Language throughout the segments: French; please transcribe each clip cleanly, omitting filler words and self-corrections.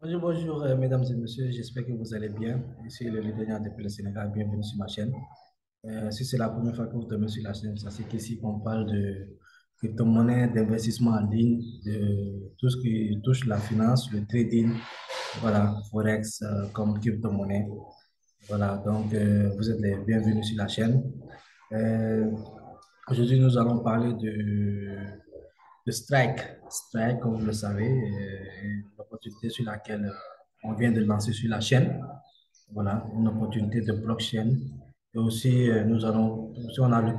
Bonjour, bonjour, mesdames et messieurs, j'espère que vous allez bien. Ici le leader depuis le Sénégal, bienvenue sur ma chaîne. Si c'est la première fois que vous tombez sur la chaîne, c'est qu'ici on parle de crypto-monnaie, d'investissement en ligne, de tout ce qui touche la finance, le trading, voilà, Forex comme crypto-monnaie. Voilà, donc vous êtes les bienvenus sur la chaîne. Euh, Aujourd'hui, nous allons parler de Strike. Strike, comme vous le savez, est une opportunité sur laquelle on vient de lancer sur la chaîne. Voilà, une opportunité de blockchain. Et aussi, nous allons,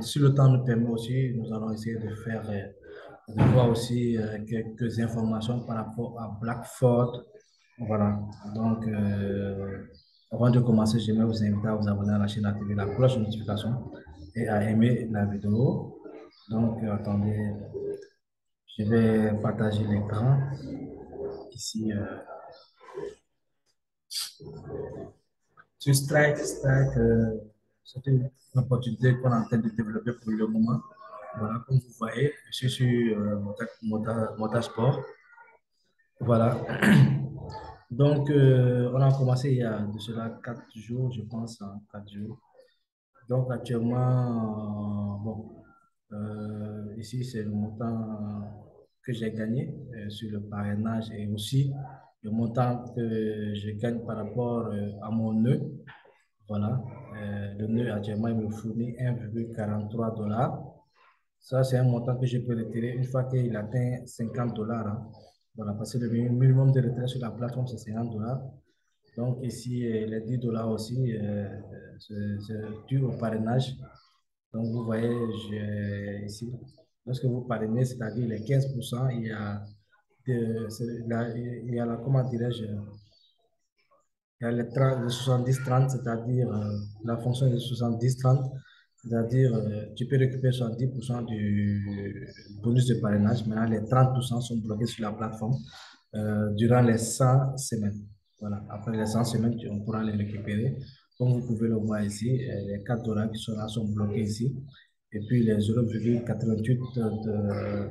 si le temps nous permet aussi, nous allons essayer de faire, de voir aussi quelques informations par rapport à Blackford. Voilà, donc, avant de commencer, j'aimerais vous inviter à vous abonner à la chaîne, à activer la cloche de notification et à aimer la vidéo. Donc, attendez, je vais partager l'écran ici. Sur Strike, c'est une opportunité qu'on est en train de développer pour le moment. Voilà, comme vous voyez, je suis sur Motorsport. Voilà. Donc, on a commencé il y a de cela 4 jours, je pense, 4 jours. Donc, actuellement, bon, ici, c'est le montant que j'ai gagné sur le parrainage et aussi le montant que je gagne par rapport à mon nœud. Voilà. Le nœud, actuellement, il me fournit 1,43 $. Ça, c'est un montant que je peux retirer une fois qu'il atteint 50 $. Hein. Voilà, parce que le minimum de retrait sur la plateforme, c'est 50 $. Donc, ici, les 10 $ aussi, c'est dû au parrainage. Donc, vous voyez, ici, lorsque vous parrainez, c'est-à-dire les 15%, il y a la, comment dirais-je, il y a les 70-30, c'est-à-dire la fonction de 70-30, c'est-à-dire tu peux récupérer 70% du bonus de parrainage. Maintenant, les 30% sont bloqués sur la plateforme durant les 100 semaines. Voilà. Après les 100 semaines, on pourra les récupérer. Comme vous pouvez le voir ici, les 4 $ qui sont là sont bloqués ici. Et puis les 0,88 de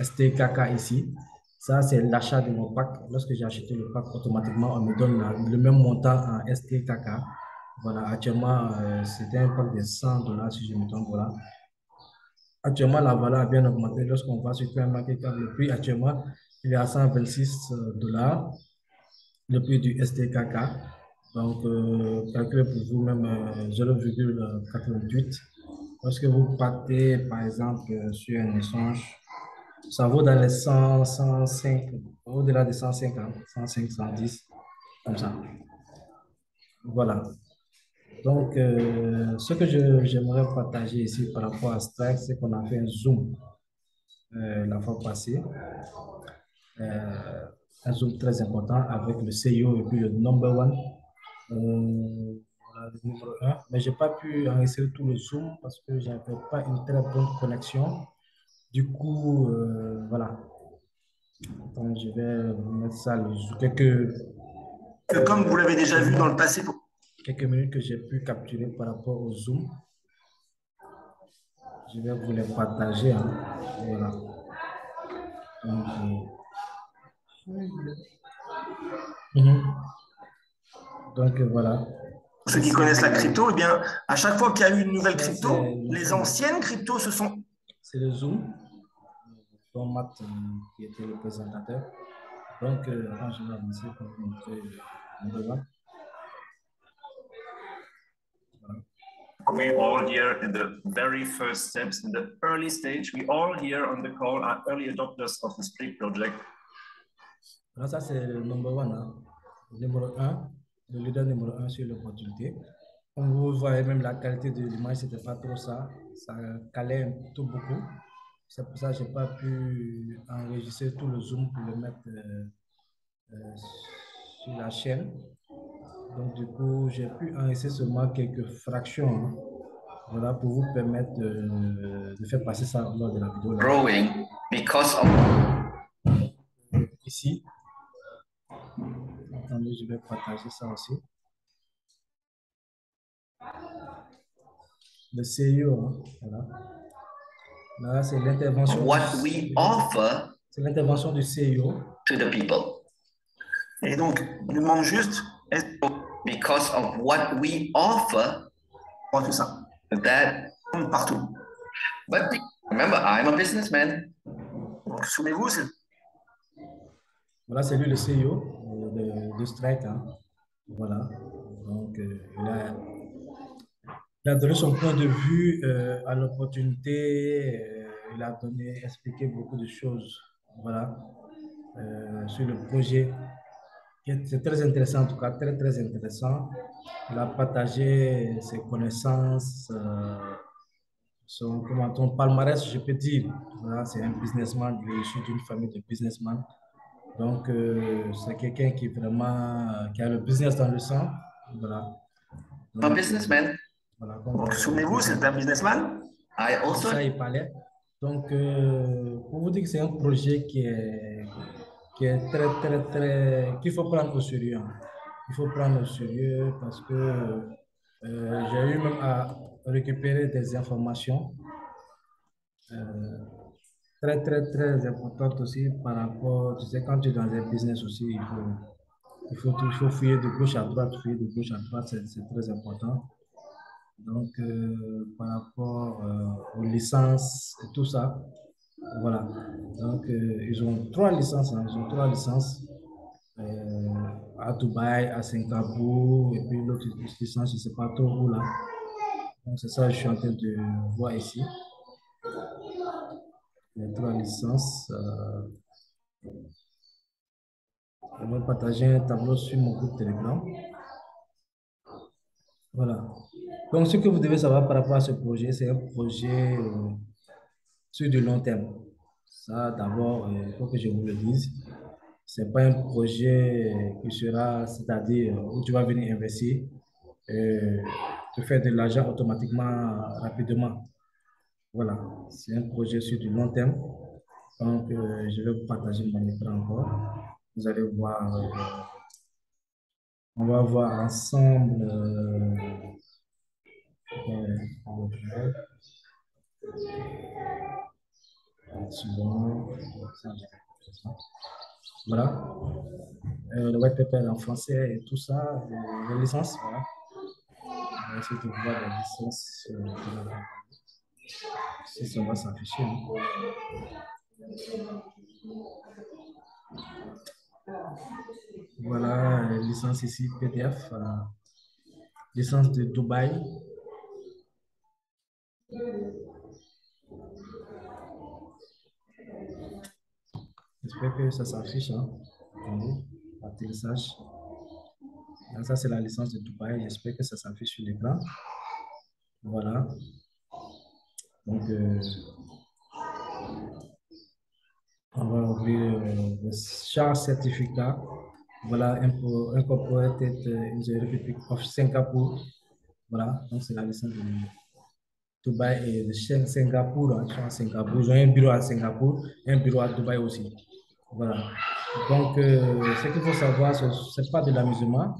STKK ici, ça, c'est l'achat de mon pack. Lorsque j'ai acheté le pack, automatiquement, on me donne le même montant en STKK. Voilà, actuellement, c'était un pack de 100 $ si je me trompe. Voilà. Actuellement, la valeur a bien augmenté. Lorsqu'on va sur CoinMarketCap, le prix actuellement, il est à 126 $, le prix du STKK. Donc, calculez pour vous-même 0,88. Lorsque vous partez, par exemple, sur un échange, ça vaut dans les 100, 105, au-delà de 150, 105, 110, comme ça. Voilà. Donc, ce que j'aimerais partager ici par rapport à Strike, c'est qu'on a fait un zoom la fois passée. Euh, un zoom très important avec le CEO et puis le number one. Voilà, le numéro un. Mais je n'ai pas pu enregistrer tout le zoom parce que je n'avais pas une très bonne connexion. Du coup, voilà. Donc, je vais vous mettre ça, Que comme vous l'avez déjà vu dans le passé. quelques minutes que j'ai pu capturer par rapport au zoom. Je vais vous les partager. Hein. Voilà. Donc, voilà. Ceux qui Ici, connaissent la crypto, eh bien, à chaque fois qu'il y a eu une nouvelle ça, c'est crypto, le les zoom. anciennes cryptos se sont. C'est le zoom. Dont Matt, qui était le présentateur. Donc, avant, je vais avancer pour vous montrer le devant. Voilà. We all here in the very first steps, in the early stage, we all here on the call are early adopters of the Split project. Alors, ça, c'est le number one. Hein. Le numéro un, le leader numéro un sur l'opportunité. Comme vous voyez, même la qualité de l'image, c'était pas trop ça. Ça calait tout beaucoup. C'est pour ça que je n'ai pas pu enregistrer tout le zoom pour le mettre sur la chaîne. Donc, du coup, j'ai pu enregistrer seulement quelques fractions. Hein. Voilà, pour vous permettre de faire passer ça lors de la vidéo. Là. Growing because of. Ici, attendez, je vais partager ça aussi. Le CIO, hein, voilà. Là, c'est l'intervention. What we offer C'est l'intervention du CIO. to the people. Et donc, il nous demande juste, because of what we offer, pour tout ça, that, partout. but remember, I'm a businessman. Donc, souvenez-vous, Voilà, c'est lui le CEO de Strike, hein. Voilà. Donc, il a donné son point de vue à l'opportunité. Il a donné, expliqué beaucoup de choses. Voilà. Sur le projet. C'est très intéressant, en tout cas, très, très intéressant. Il a partagé ses connaissances, son palmarès, je peux dire. Voilà, c'est un businessman, il est issu d'une famille de businessmen. Donc, c'est quelqu'un qui vraiment, qui a le business dans le sang. Voilà. I'm a Donc, businessman. voilà, donc souvenez-vous, c'est un businessman. I ça, also, il parlait. Donc, pour vous dire que c'est un projet qui est très, très, très, qu'il faut prendre au sérieux, hein. Il faut prendre au sérieux parce que j'ai eu même à récupérer des informations euh, très, très, très importantes aussi par rapport, tu sais, quand tu es dans un business aussi, il faut fouiller de gauche à droite, fouiller de gauche à droite, c'est très important. Donc, par rapport aux licences et tout ça, voilà. Donc, ils ont trois licences, hein. Ils ont trois licences à Dubaï, à Singapour, et puis l'autre licence, je ne sais pas trop où là. Donc, c'est ça que je suis en train de voir ici. Les trois licences. Je vais partager un tableau sur mon groupe Telegram. Voilà. Donc, ce que vous devez savoir par rapport à ce projet, c'est un projet sur du long terme. Ça, d'abord, il faut que je vous le dise. Ce n'est pas un projet qui sera, c'est-à-dire où tu vas venir investir, et te faire de l'argent automatiquement, rapidement. Voilà, c'est un projet sur du long terme. Donc, je vais vous partager mon écran encore. Vous allez voir, on va voir ensemble. Voilà. Le white paper en français et tout ça, les licences, voilà. On va essayer de voir les licences. Si ça va s'afficher, hein. Voilà, licence ici, PDF. Licence de Dubaï. J'espère que ça s'affiche, hein. Attendez, atterrissage. Là, ça, c'est la licence de Dubaï. J'espère que ça s'affiche sur l'écran. Voilà. Donc, on va ouvrir le char certificat. Voilà, un corporate in the Republic of Singapour. Voilà, donc c'est la licence de Dubaï et de Singapour, hein. Ils sont à Singapour. Ils ont un bureau à Singapour et un bureau à Dubaï aussi. Voilà. Donc, ce qu'il faut savoir, ce n'est pas de l'amusement.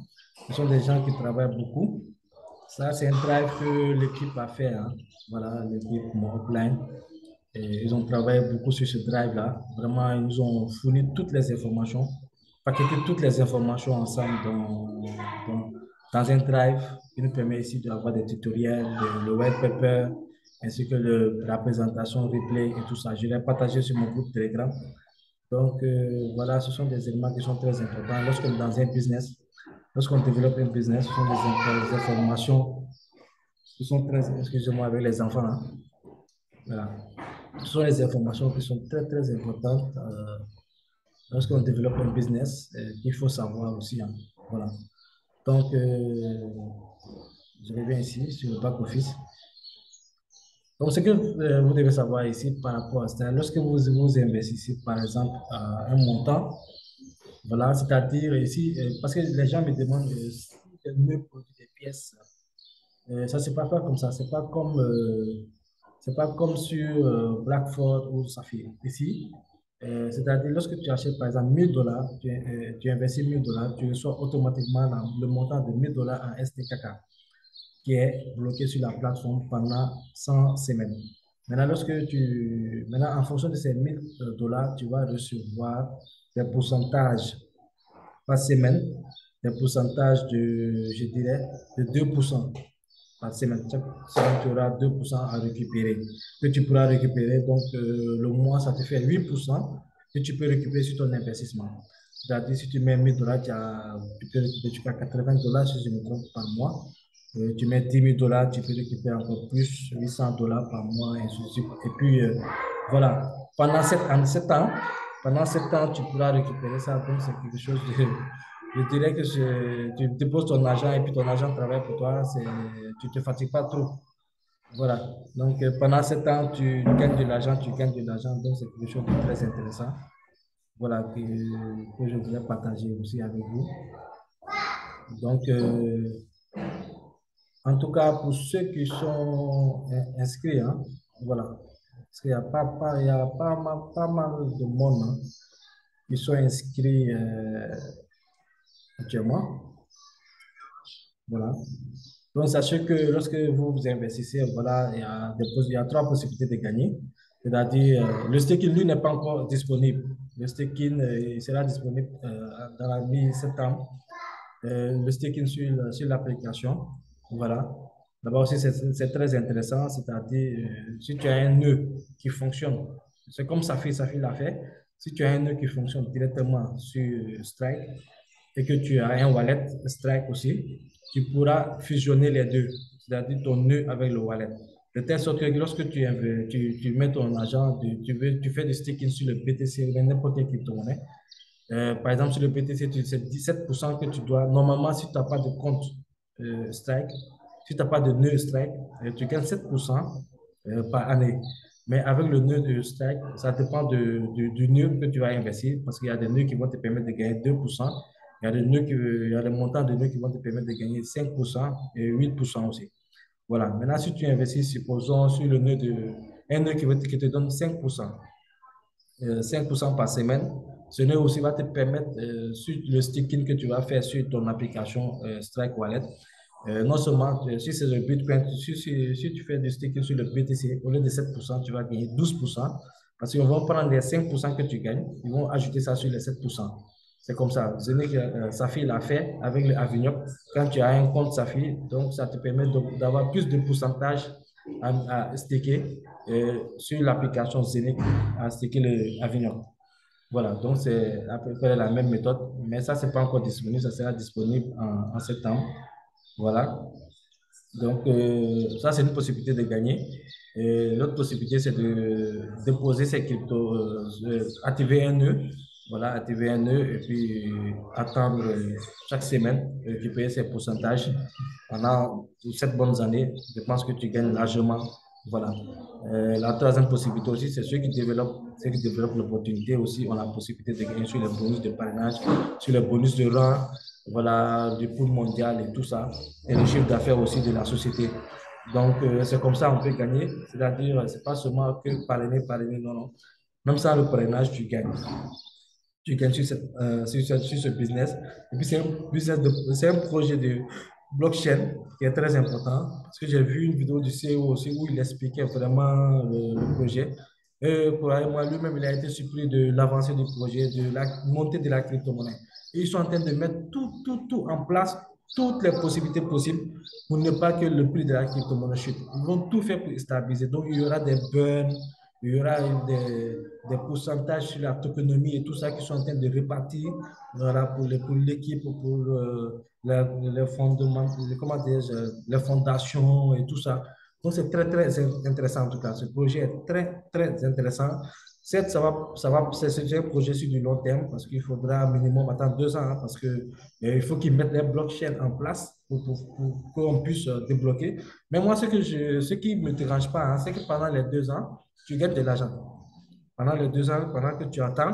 Ce sont des gens qui travaillent beaucoup. Ça, c'est un drive que l'équipe a fait, hein. Voilà, l'équipe offline. Et ils ont travaillé beaucoup sur ce drive-là. Vraiment, ils nous ont fourni toutes les informations, paqueté toutes les informations ensemble dans un drive qui nous permet ici d'avoir des tutoriels, le white paper, ainsi que la présentation, replay et tout ça. Je l'ai partagé sur mon groupe Telegram. Donc, voilà, ce sont des éléments qui sont très importants. Lorsqu'on est dans un business, lorsqu'on développe un business, ce sont des informations qui sont très, excusez-moi, avec les enfants, hein. Voilà. Ce sont les informations qui sont très, très importantes lorsqu'on développe un business qu'il faut savoir aussi, hein. Voilà. Donc, je reviens ici sur le back-office. Donc, ce que vous devez savoir ici par rapport à ça, lorsque vous investissez, par exemple, un montant, voilà, c'est-à-dire ici, parce que les gens me demandent si je mieux produire des pièces. Ça, c'est pas comme ça. C'est pas comme sur Blackford ou Saphir. Ici, c'est-à-dire lorsque tu achètes par exemple $1000, tu investis $1000, tu reçois automatiquement le montant de $1000 en STKK qui est bloqué sur la plateforme pendant 100 semaines. Maintenant, en fonction de ces $1000, tu vas recevoir des pourcentages par semaine, des pourcentages de, je dirais, de 2% par semaine. Chaque semaine, tu auras 2% à récupérer, que tu pourras récupérer. Donc, le mois, ça te fait 8% que tu peux récupérer sur ton investissement. C'est-à-dire, si tu mets 1000 dollars, tu peux récupérer jusqu'à 80 dollars, si je me trompe, par mois. Tu mets 10 000 dollars, tu peux récupérer encore plus, 800 dollars par mois, et ainsi de suite. Et puis, voilà, pendant 7 ans, tu pourras récupérer ça. Donc, c'est quelque chose de, je dirais que tu déposes ton argent et puis ton argent travaille pour toi. Tu ne te fatigues pas trop. Voilà. Donc, pendant 7 ans, tu gagnes de l'argent, tu gagnes de l'argent. Donc, c'est quelque chose de très intéressant. Voilà, que je voulais partager aussi avec vous. Donc, en tout cas, pour ceux qui sont inscrits, hein, voilà. Parce qu'il y a il y a pas mal de monde, hein, qui sont inscrits actuellement. Voilà. Donc, sachez que lorsque vous investissez, voilà, il y a trois possibilités de gagner. C'est-à-dire, le staking, lui, n'est pas encore disponible. Le staking il sera disponible dans la mi-septembre. Le staking sur l'application. Voilà. D'abord aussi, c'est très intéressant. C'est-à-dire, si tu as un nœud qui fonctionne, c'est comme Safi l'a fait. Si tu as un nœud qui fonctionne directement sur Strike, et que tu as un wallet Strike aussi, tu pourras fusionner les deux, c'est-à-dire ton nœud avec le wallet. De telle sorte que lorsque tu mets ton argent, tu fais du staking sur le BTC ou n'importe quelle crypto-monnaie. Par exemple, sur le BTC, c'est 17% que tu dois. Normalement, si tu n'as pas de compte Strike, si tu n'as pas de nœud Strike, tu gagnes 7% par année. Mais avec le nœud de Strike, ça dépend du nœud que tu vas investir parce qu'il y a des nœuds qui vont te permettre de gagner 2%. Il y a des montants de nœuds qui vont te permettre de gagner 5% et 8% aussi. Voilà. Maintenant, si tu investis, supposons, sur le nœud un nœud qui te donne 5%, 5% par semaine. Ce nœud aussi va te permettre, sur le staking que tu vas faire sur ton application Strike Wallet, non seulement si c'est le Bitcoin, si tu fais du staking sur le BTC, au lieu de 7%, tu vas gagner 12%. Parce qu'ils vont prendre les 5% que tu gagnes, ils vont ajouter ça sur les 7%. C'est comme ça. Safi l'a fait avec le Avignon. Quand tu as un compte Safi, donc ça te permet d'avoir plus de pourcentage à staker sur l'application Zenic, à staker le Avignon. Voilà, donc c'est à peu près la même méthode, mais ça, c'est pas encore disponible, ça sera disponible en septembre. Voilà. Donc, ça, c'est une possibilité de gagner. Et l'autre possibilité, c'est de déposer ces cryptos, activer un nœud. Voilà, activer un nœud et puis attendre chaque semaine, récupérer ces pourcentages. Pendant 7 bonnes années, je pense que tu gagnes largement. Voilà. La troisième possibilité aussi, c'est ceux qui développent l'opportunité aussi ont la possibilité de gagner sur les bonus de parrainage, sur les bonus de rang, voilà, du pool mondial et tout ça, et le chiffre d'affaires aussi de la société. Donc, c'est comme ça qu'on peut gagner. C'est-à-dire, c'est pas seulement que parrainer, non, non. Même sans le parrainage, tu gagnes. Tu gagnes sur ce business. Et puis, c'est un projet de blockchain qui est très important parce que j'ai vu une vidéo du CEO aussi où il expliquait vraiment le projet. Pour moi, lui-même, il a été surpris de l'avancée du projet, de la montée de la crypto-monnaie. Et ils sont en train de mettre tout en place, toutes les possibilités possibles pour ne pas que le prix de la crypto-monnaie chute. Ils vont tout faire pour stabiliser. Donc, il y aura des burns, il y aura des pourcentages sur la tokenomie et tout ça qui sont en train de répartir, voilà, pour l'équipe, pour les fondements, comment dire, les fondations et tout ça. Donc, c'est très, très intéressant en tout cas. Ce projet est très, très intéressant. Certes, c'est un projet sur du long terme parce qu'il faudra minimum attendre 2 ans hein, parce que il faut qu'ils mettent les blockchains en place pour qu'on puisse débloquer. Mais moi, ce qui ne me dérange pas, hein, c'est que pendant les 2 ans, tu gagnes de l'argent. Pendant les 2 ans, pendant que tu attends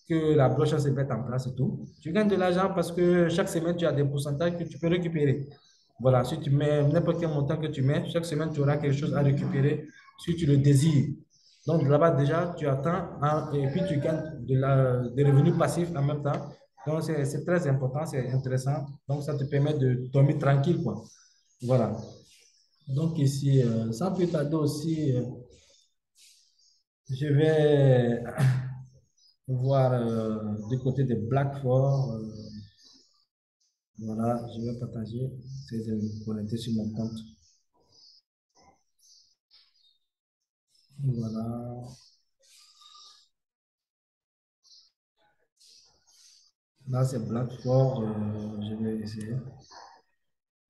que la blockchain se mette en place et tout, tu gagnes de l'argent parce que chaque semaine, tu as des pourcentages que tu peux récupérer. Voilà, si tu mets n'importe quel montant que tu mets, chaque semaine, tu auras quelque chose à récupérer si tu le désires. Donc là-bas, déjà, tu attends hein, et puis tu gagnes des revenus passifs en même temps. Donc, c'est très important, c'est intéressant. Donc, ça te permet de dormir tranquille, quoi. Voilà. Donc, ici, sans plus tarder aussi, je vais voir du côté de Blackford. Voilà, je vais partager. C'est de me connecter sur mon compte. Voilà. Là, c'est Blackford. Je vais essayer.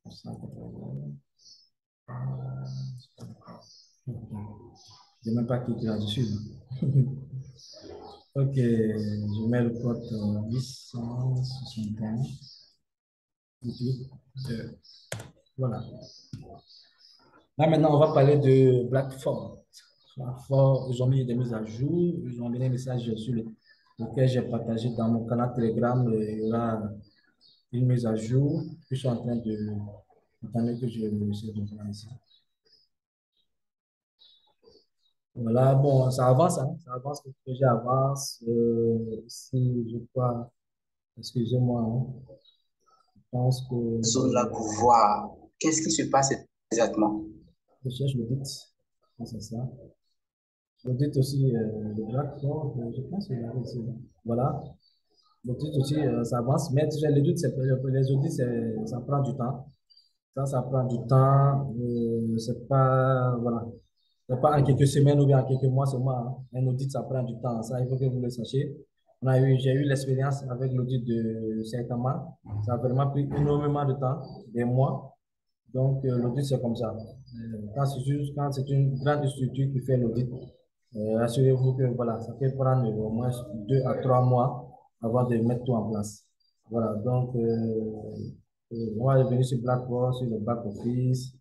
180. Je n'ai même pas cliqué là-dessus. Ok, je mets le code 861. Voilà. Là, maintenant, on va parler de Blackford. Blackford, ils ont mis des mises à jour. Ils ont mis des messages sur lequel j'ai partagé dans mon canal Telegram. Il y aura une mise à jour. Je suis en train de. Attendez que je essaie de voir ici. Voilà, bon, ça avance, hein, ça avance, le projet avance. Ici, je crois, excusez-moi, hein, je pense que Zone-là pour voir qu'est-ce qui se passe exactement. je cherche l'audit. C'est ça. L'audit aussi, le Blackford, je pense qu'il y avait ici. Voilà. L'audit aussi, ça avance, mais déjà, l'audit, les audits, ça prend du temps. Ça prend du temps. C'est pas, voilà. C'est pas en quelques semaines ou bien en quelques mois seulement, hein. Un audit, ça prend du temps. Ça, il faut que vous le sachiez. J'ai eu l'expérience avec l'audit de Saitama. Ça a vraiment pris énormément de temps, des mois. Donc, l'audit, c'est comme ça. Quand c'est une grande structure qui fait l'audit, assurez-vous que voilà, ça peut prendre au moins 2 à 3 mois avant de mettre tout en place. Voilà, donc on va revenir sur Blackboard, sur le back office.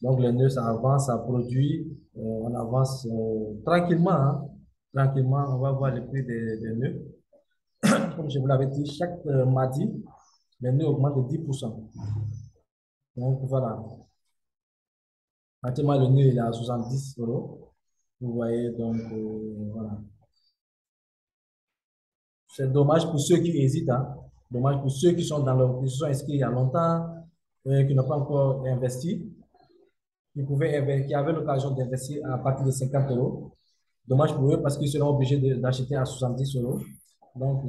Donc les nœuds, ça avance, ça produit, on avance tranquillement, hein. Tranquillement, on va voir le prix des nœuds. Comme je vous l'avais dit, chaque mardi, les nœuds augmentent de 10%. Donc voilà, actuellement le nœud il est à 70 €. Vous voyez, donc voilà. C'est dommage pour ceux qui hésitent, hein. Dommage pour ceux qui sont qui se sont inscrits il y a longtemps, qui n'ont pas encore investi, qui avaient l'occasion d'investir à partir de 50 €. Dommage pour eux parce qu'ils seront obligés d'acheter à 70 €. Donc,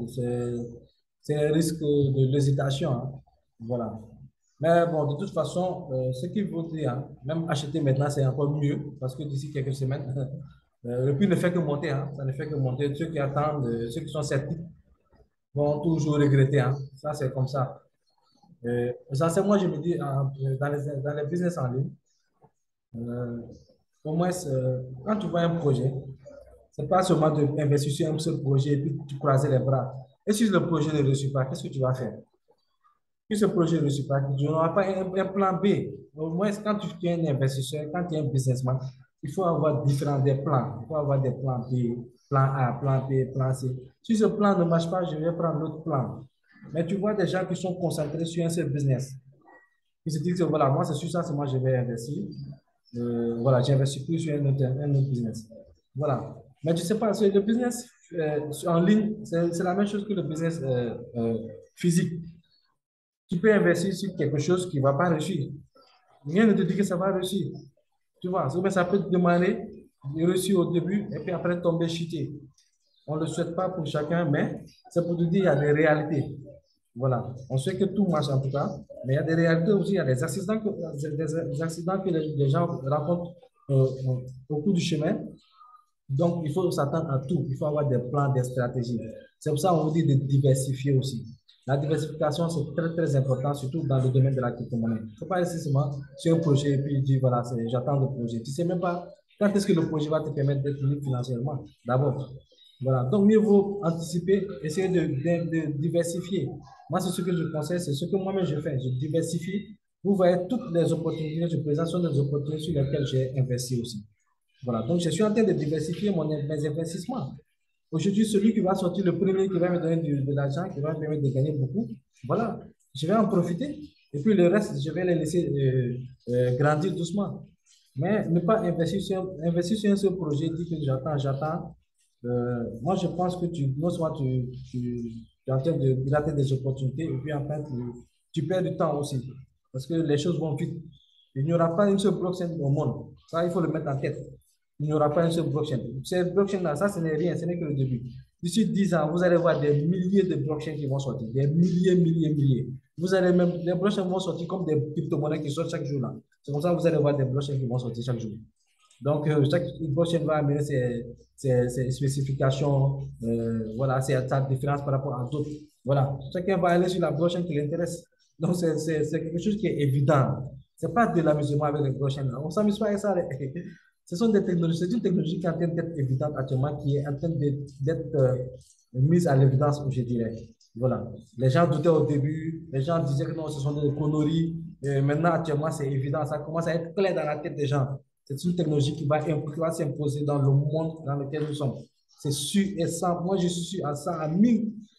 c'est un risque de l'hésitation, hein. Voilà. Mais bon, de toute façon, ce qu'il faut dire, hein, même acheter maintenant, c'est encore mieux parce que d'ici quelques semaines, le prix ne fait que monter, hein. Ça ne fait que monter. Ceux qui attendent, ceux qui sont sceptiques, vont toujours regretter, hein. Ça, c'est comme ça. Ça, c'est moi, je me dis, dans les business en ligne, euh, au moins, quand tu vois un projet, c'est pas seulement d'investir sur un seul projet et puis tu croiser les bras. Et si le projet ne réussit pas, qu'est-ce que tu vas faire? Si ce projet ne réussit pas, tu n'auras pas un plan B. Au moins, quand tu es un investisseur, quand tu es un businessman, il faut avoir différents des plans. Il faut avoir des plans B, plan A, plan B, plan C. Si ce plan ne marche pas, je vais prendre l'autre plan. Mais tu vois des gens qui sont concentrés sur un seul business. Ils se disent que voilà, moi, c'est sur ça, c'est moi, je vais investir. Voilà, j'investis plus sur un autre business. Voilà. Mais tu sais pas, le business en ligne, c'est la même chose que le business physique. Tu peux investir sur quelque chose qui ne va pas réussir. Rien ne te dit que ça va réussir. Tu vois, ça peut te demander de réussir au début et puis après tomber chuter. On ne le souhaite pas pour chacun, mais c'est pour te dire qu'il y a des réalités. Voilà. On sait que tout marche en tout cas, mais il y a des réalités aussi, il y a des accidents que les gens rencontrent au cours du chemin. Donc, il faut s'attendre à tout. Il faut avoir des plans, des stratégies. C'est pour ça qu'on vous dit de diversifier aussi. La diversification, c'est très, très important, surtout dans le domaine de la crypto-monnaie. Il ne faut pas rester seulement sur un projet et puis dire, voilà, j'attends le projet. Tu ne sais même pas quand est-ce que le projet va te permettre d'être libre financièrement, d'abord. Voilà. Donc, mieux vaut anticiper, essayer de diversifier. Moi, c'est ce que je conseille, c'est ce que moi-même je fais. Je diversifie. Vous voyez, toutes les opportunités que je présente sont des opportunités sur lesquelles j'ai investi aussi. Voilà, donc je suis en train de diversifier mes investissements. Aujourd'hui, celui qui va sortir le premier, qui va me donner de l'argent, qui va me permettre de gagner beaucoup, voilà, je vais en profiter. Et puis le reste, je vais les laisser grandir doucement. Mais ne pas investir sur un seul projet, dire que j'attends. Moi, je pense que non seulement tu es en train de gratter des opportunités, et puis enfin, tu perds du temps aussi. Parce que les choses vont vite. Il n'y aura pas une seule blockchain au monde. Ça, il faut le mettre en tête. Il n'y aura pas une seule blockchain. Cette blockchain-là, ça, ce n'est rien, ce n'est que le début. D'ici 10 ans, vous allez voir des milliers de blockchains qui vont sortir. Des milliers, milliers, milliers. Vous allez même, les blockchains vont sortir comme des crypto-monnaies qui sortent chaque jour là. C'est comme ça que vous allez voir des blockchains qui vont sortir chaque jour. Donc, chaque blockchain va amener ses spécifications, voilà, sa différence par rapport à d'autres. Voilà, chacun va aller sur la blockchain qui l'intéresse. Donc, c'est quelque chose qui est évident. C'est pas de l'amusement avec les blockchains. On ne s'amuse pas avec ça. Ce sont des technologies, c'est une technologie qui est en train d'être évidente actuellement, qui est en train d'être mise à l'évidence, je dirais. Voilà. Les gens doutaient au début, les gens disaient que non, ce sont des conneries. Maintenant, actuellement, c'est évident, ça commence à être clair dans la tête des gens. C'est une technologie qui va s'imposer dans le monde dans lequel nous sommes. C'est sûr et sans. Moi, je suis sûr à 100,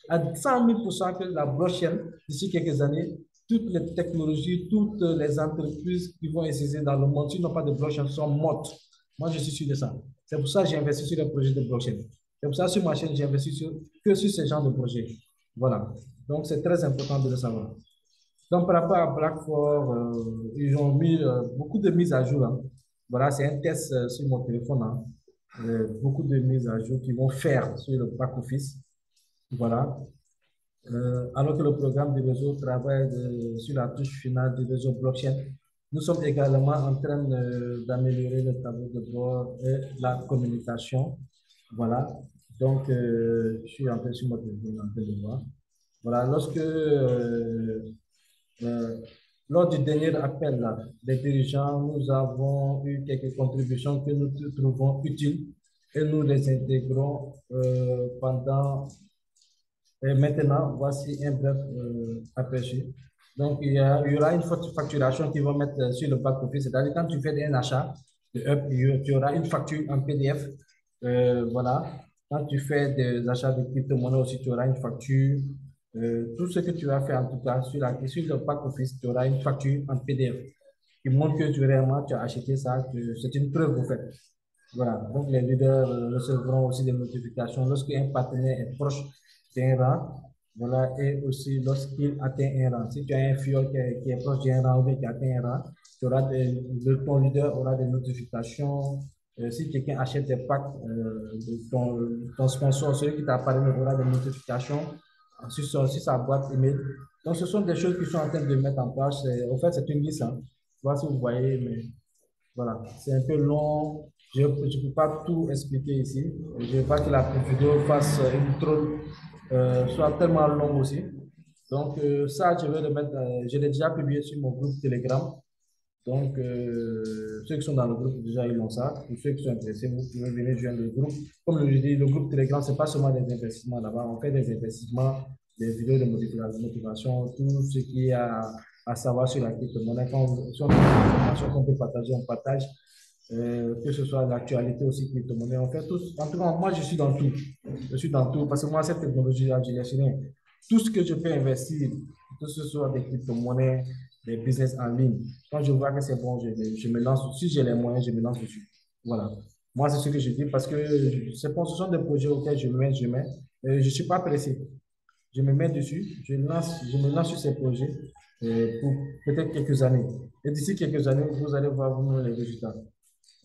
à 100 000% que la blockchain, d'ici quelques années, toutes les technologies, toutes les entreprises qui vont exister dans le monde, s'ils n'ont pas de blockchain, sont mortes. Moi, je suis sûr de ça. C'est pour ça que j'ai investi sur les projets de blockchain. C'est pour ça que sur ma chaîne, j'ai investi que sur ce genre de projets. Voilà. Donc, c'est très important de le savoir. Donc, par rapport à Blackford, ils ont mis beaucoup de mises à jour, hein. Voilà, c'est un test sur mon téléphone, hein. Beaucoup de mises à jour qui vont faire sur le back-office. Voilà. Alors que le programme de réseau travaille sur la touche finale du réseau blockchain, nous sommes également en train d'améliorer le tableau de bord et la communication. Voilà. Donc, je suis en train sur mon téléphone en train de voir. Voilà. Euh, Lors du dernier appel là, des dirigeants, nous avons eu quelques contributions que nous trouvons utiles et nous les intégrons pendant. Et maintenant, voici un bref aperçu. Donc, il y aura une facturation qu'ils vont mettre sur le back-office. C'est-à-dire, quand tu fais un achat, tu auras une facture en PDF. Voilà. Quand tu fais des achats de crypto-monnaies aussi, tu auras une facture. Tout ce que tu vas faire, en tout cas, sur le back-office, tu auras une facture en PDF qui montre que réellement tu as acheté ça. C'est une preuve, en fait. Voilà. Donc, les leaders recevront aussi des notifications lorsqu'un partenaire est proche d'un rang. Voilà. Et aussi lorsqu'il atteint un rang. Si tu as un fiole qui est proche d'un rang ou qui atteint un rang, ton leader aura des notifications. Si quelqu'un achète des packs, ton sponsor, celui qui t'a parlé, aura des notifications sur sa boîte email. Donc, ce sont des choses qui sont en train de mettre en place. En fait, c'est une liste, hein. Je sais pas si vous voyez, mais voilà, c'est un peu long. Je ne peux pas tout expliquer ici. Je ne veux pas que la vidéo fasse soit tellement longue aussi. Donc, ça, je vais le mettre, je l'ai déjà publié sur mon groupe Telegram. Donc, ceux qui sont dans le groupe, déjà, ils ont ça. Pour ceux qui sont intéressés, vous pouvez venir joindre le groupe. Comme je dis, le groupe Telegram, ce n'est pas seulement des investissements là-bas. On fait des investissements, des vidéos de motivation, tout ce qui est à savoir sur la crypto-monnaie. Si on a des informations qu'on peut partager, on partage. Que ce soit l'actualité aussi, crypto-monnaie. On fait tout. En tout cas, moi, je suis dans tout. Je suis dans tout parce que moi, cette technologie-là, je l'ai acheté. Tout ce que je peux investir, que ce soit des crypto-monnaies, des business en ligne, quand je vois que c'est bon, je me lance. Si j'ai les moyens, je me lance dessus. Voilà. Moi, c'est ce que je dis parce que ce sont des projets auxquels je mets. Je ne suis pas pressé. Je me mets dessus, je me lance sur ces projets pour peut-être quelques années. Et d'ici quelques années, vous allez voir vous les résultats.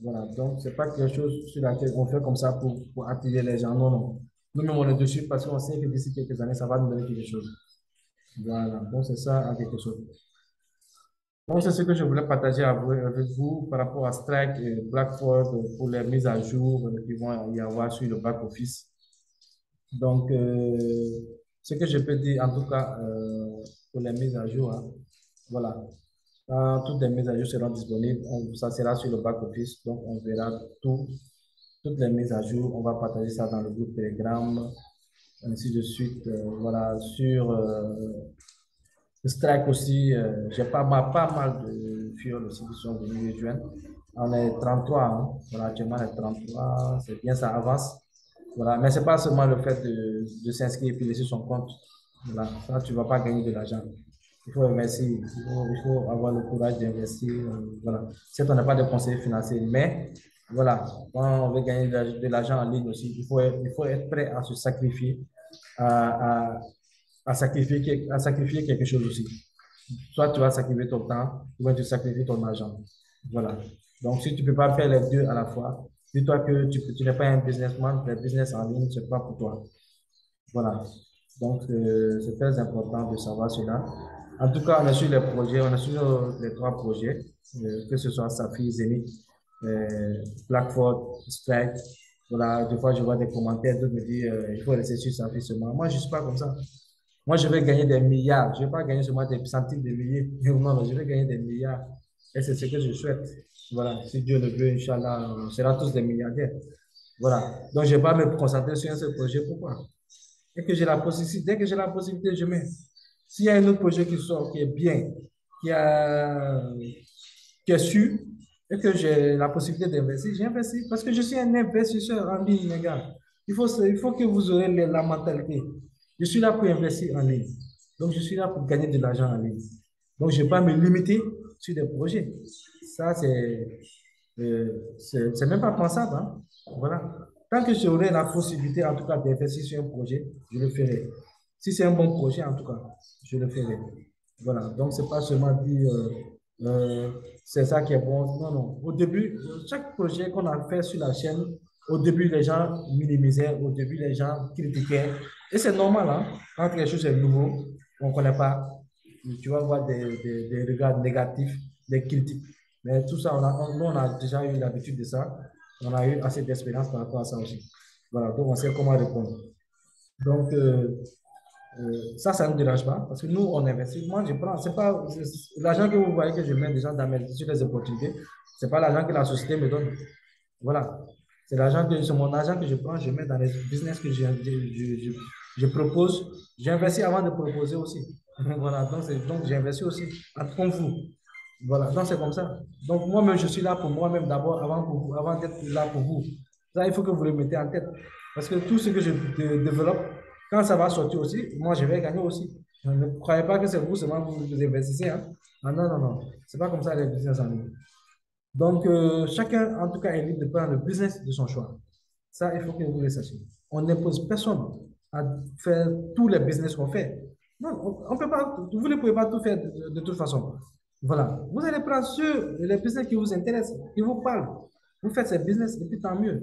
Voilà, donc c'est pas quelque chose sur laquelle on fait comme ça pour attirer les gens. Non, non. Nous-mêmes, on est dessus parce qu'on sait que d'ici quelques années, ça va nous donner quelque chose. Voilà, donc c'est ça à quelque chose. Donc, c'est ce que je voulais partager avec vous par rapport à Strike et Blackford pour les mises à jour qui vont y avoir sur le back-office. Donc, ce que je peux dire, en tout cas, pour les mises à jour, hein, voilà. Quand toutes les mises à jour seront disponibles, ça sera sur le back-office, donc on verra toutes les mises à jour. On va partager ça dans le groupe Telegram, ainsi de suite. Voilà, sur Strike aussi, j'ai pas mal de fioles aussi qui sont venus rejoindre. On est 33, hein. Voilà, actuellement on est 33, c'est bien, ça avance. Voilà, mais c'est pas seulement le fait de s'inscrire et puis laisser son compte. Voilà, ça, tu vas pas gagner de l'argent. Il faut investir, il faut avoir le courage d'investir. Voilà, certes, on n'a pas de conseiller financier, mais voilà, quand on veut gagner de l'argent en ligne aussi, il faut être prêt à se sacrifier, à, à, à sacrifier quelque chose aussi. Soit tu vas sacrifier ton temps, ou bien tu sacrifies ton argent. Voilà. Donc, si tu ne peux pas faire les deux à la fois, dis-toi que tu n'es pas un businessman, le business en ligne, ce n'est pas pour toi. Voilà. Donc, c'est très important de savoir cela. En tout cas, on a sur les projets, on a sur les trois projets, que ce soit Safi, Zenith, Blackford, Strike. Voilà, des fois, je vois des commentaires, d'autres me disent il faut rester sur Safi seulement. Moi, je ne suis pas comme ça. Moi, je vais gagner des milliards. Je ne vais pas gagner seulement des centimes de milliers. Non, non, je vais gagner des milliards. Et c'est ce que je souhaite. Voilà, si Dieu le veut, Inch'Allah, on sera tous des milliardaires. Voilà. Donc, je ne vais pas me concentrer sur un seul projet. Pourquoi? Dès que j'ai la possibilité, je mets. S'il y a un autre projet qui sort, qui est bien, qui, a, qui est sûr, et que j'ai la possibilité d'investir, j'investis. Parce que je suis un investisseur en ligne, les gars. Il faut que vous aurez la mentalité. Je suis là pour investir en ligne. Donc, je suis là pour gagner de l'argent en ligne. Donc, je ne vais pas me limiter sur des projets. Ça, c'est même pas pensable. Hein? Voilà. Tant que j'aurai la possibilité, en tout cas, d'investir sur un projet, je le ferai. Si c'est un bon projet, en tout cas, je le ferai. Voilà. Donc, c'est pas seulement dire c'est ça qui est bon. Non, non. Au début, chaque projet qu'on a fait sur la chaîne, au début, les gens minimisaient, au début, les gens critiquaient. Et c'est normal, hein? Quand quelque chose est nouveau, on ne connaît pas, tu vas voir des regards négatifs, des critiques. Mais tout ça, nous, on a déjà eu l'habitude de ça. On a eu assez d'expérience par rapport à ça aussi. Voilà, donc on sait comment répondre. Donc, ça, ça ne nous dérange pas parce que nous, on investit. Moi, je prends, c'est pas l'argent que vous voyez que je mets déjà dans sur les opportunités, c'est pas l'argent que la société me donne. Voilà. C'est mon argent que je prends, je mets dans les business que je propose. J'investis avant de proposer aussi. Voilà. Donc j'investis aussi, comme vous. Voilà. Donc, c'est comme ça. Donc, moi-même, je suis là pour moi-même d'abord, avant d'être là pour vous. Ça, il faut que vous le mettez en tête. Parce que tout ce que je développe, quand ça va sortir aussi, moi, je vais gagner aussi. Ne croyez pas que c'est vous seulement vous investissez. Hein. Ah, non, non, non. C'est pas comme ça les business en ligne. Donc, chacun, en tout cas, est libre de prendre le business de son choix. Ça, il faut que vous le sachiez. On n'impose personne à faire tous les business qu'on fait. Non, on peut pas, vous ne pouvez pas tout faire de toute façon. Voilà. Vous allez prendre les business qui vous intéressent, qui vous parlent. Vous faites ces business et puis tant mieux.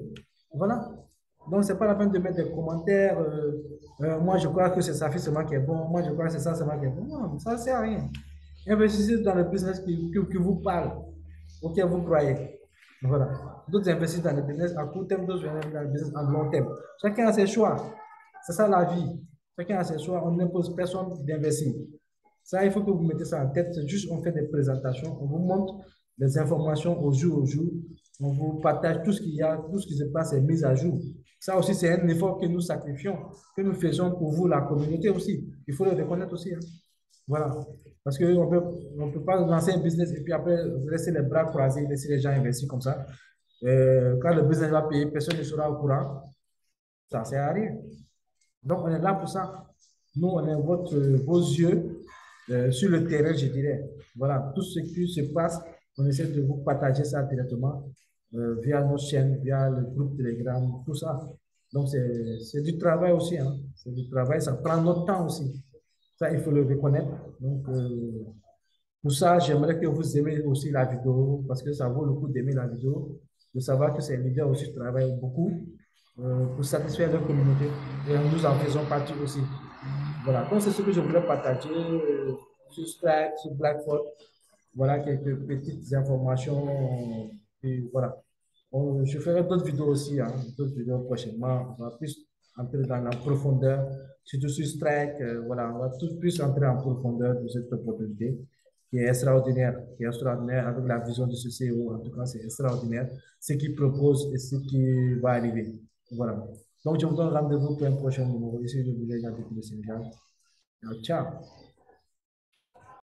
Voilà. Donc, ce n'est pas la peine de mettre des commentaires. Moi, je crois que c'est ça seulement qui est bon. Moi, je crois que c'est ça seulement qui est bon. Non, ça ne sert à rien. Investissez dans le business qui vous parle, auquel vous croyez. Voilà. D'autres investissent dans le business à court terme, d'autres investissent dans le business à long terme. Chacun a ses choix. C'est ça la vie. Chacun a ses choix. On n'impose personne d'investir. Ça, il faut que vous mettez ça en tête. C'est juste, on fait des présentations, on vous montre des informations au jour, on vous partage tout ce qu'il y a, tout ce qui se passe est mis à jour. Ça aussi, c'est un effort que nous sacrifions, que nous faisons pour vous, la communauté aussi. Il faut le reconnaître aussi. Hein. Voilà. Parce qu'on peut pas lancer un business et puis après laisser les bras croisés, laisser les gens investir comme ça. Quand le business va payer, personne ne sera au courant. Ça ne sert à rien. Donc, on est là pour ça. Nous, on est vos yeux sur le terrain, je dirais. Voilà, tout ce qui se passe, on essaie de vous partager ça directement via nos chaînes, via le groupe Telegram, tout ça. Donc, c'est du travail aussi. Hein. C'est du travail, ça prend notre temps aussi. Ça, il faut le reconnaître. Donc, pour ça, j'aimerais que vous aimez aussi la vidéo parce que ça vaut le coup d'aimer la vidéo, de savoir que ces leaders aussi travaillent beaucoup pour satisfaire leur communauté. Et nous en faisons partie aussi. Voilà, donc c'est ce que je voulais partager sur Slack, sur Blackboard. Voilà quelques petites informations. Et voilà. Je ferai d'autres vidéos aussi, hein, d'autres vidéos prochainement. On va plus entrer dans la profondeur, surtout sur Strike. Voilà, on va tout plus entrer en profondeur de cette opportunité qui est extraordinaire avec la vision de ce CEO. En tout cas, c'est extraordinaire ce qu'il propose et ce qui va arriver. Voilà. Donc, je vous donne rendez-vous pour un prochain numéro ici, le Sénégal. Ciao.